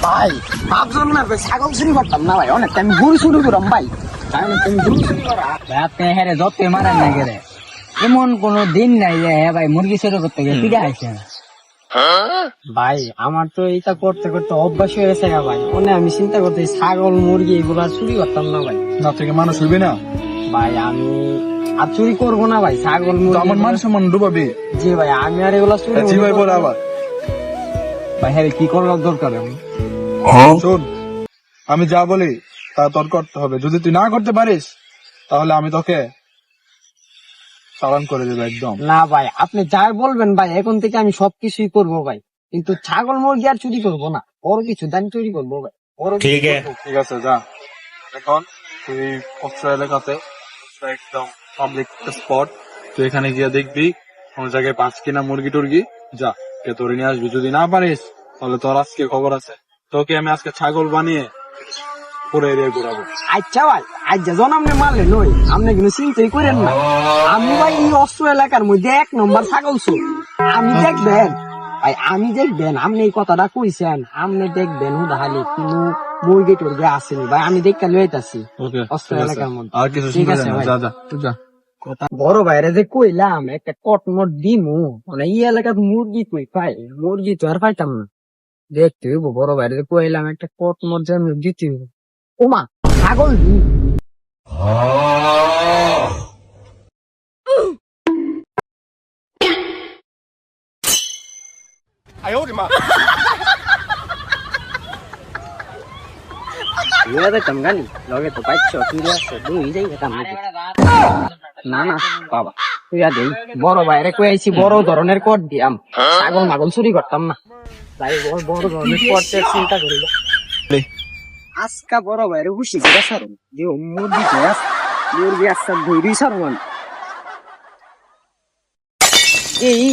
ভাই ভাবলাম না ভাই ছাগল চুরি করতাম না ভাই অনেক আমি গরু চুরি করলাম ভাই আপনি হ্যাঁ যত মারেন না গেলে এমন কোন দিন নাই যে হ্যাঁ ভাই মুরগি চুরি করতে গিয়ে ফিরে আসছে না। ভাই আমার তো এটা করতে করতে অভ্যাস হয়ে গেছে ভাই অনেক আমি চিন্তা করতে ছাগল মুরগি এগুলা চুরি করতাম না ভাই। না থেকে মানুষ হইবে না ভাই আমি আর চুরি করবো না ভাই ছাগল মুরগি আমার মান সম্মান ডুবাবে। জি ভাই আমি আর এগুলা চুরি জি ভাই বলে আবার ভাই হ্যাঁ কি করার দরকার এখন? শোন আমি যা বলি তা তোর করতে হবে, যদি তুই না করতে পারিস তাহলে আমি তোকে চালান করে দেবো একদম। না ভাই আপনি যাই বলবেন ভাই এখন থেকে আমি সবকিছুই করবো ভাই, কিন্তু ছাগল মুরগি আর চুরি করবো না, বড় কিছু দান চুরি করবো ভাই। ঠিক আছে যা। এখন তুই অস্ত্র এলাকাতে একদম পাবলিক স্পট, তুই এখানে গিয়ে দেখবি কোন জায়গায় পাঁচ কিনা মুরগি টুরগি, যা কে ধরে নিয়ে আসবি। যদি না পারিস তাহলে তোর আজকে খবর আছে, তোকে আমি আজকে ছাগল বানিয়ে পুরো এরিয়া ঘুরাবো। আচ্ছা ভাই আচ্ছা জন আপনি মারলেন ওই আপনি কিন্তু চিন্তাই করেন না, আমি ভাই এই অস্ত্র এলাকার মধ্যে 1 নম্বর ছাগল চোর। আমি দেখবেন ভাই আমি দেখবেন আপনি এই কথাটা কইছেন, আপনি দেখবেন উদাহালি কোনো মুরগি টুরগি আসেনি ভাই, আমি দেখতে লইতাছি অস্ত্র এলাকার মধ্যে। আর কিছু ঠিক শুনতে আছে চাই না, ভাই। যা যা তুই যা। বড় ভাইরে যে কইলাম একটা কটমট দিমু মানে এই এলাকার মুরগি কই পাই, মুরগি তো আর পাইতাম না, দেখতে হইব বড় ভাইরে যে কইলাম একটা কটমট যে দিতে হইব। ওমা ছাগল দি গানি লগে তো পাইছ ফিরে আসছে দুই যাই যেতাম না না বাবা তুই আর দেই বড় বাইরে কইছি বড় ধরনের কট দিয়াম, ছাগল মাগল চুরি করতাম না, তাই বড় ধরনের কটের চিন্তা করি আজকা বড় বাইরে খুশি করে সারুন যে মুরগি আজকা ধরি সারুন এই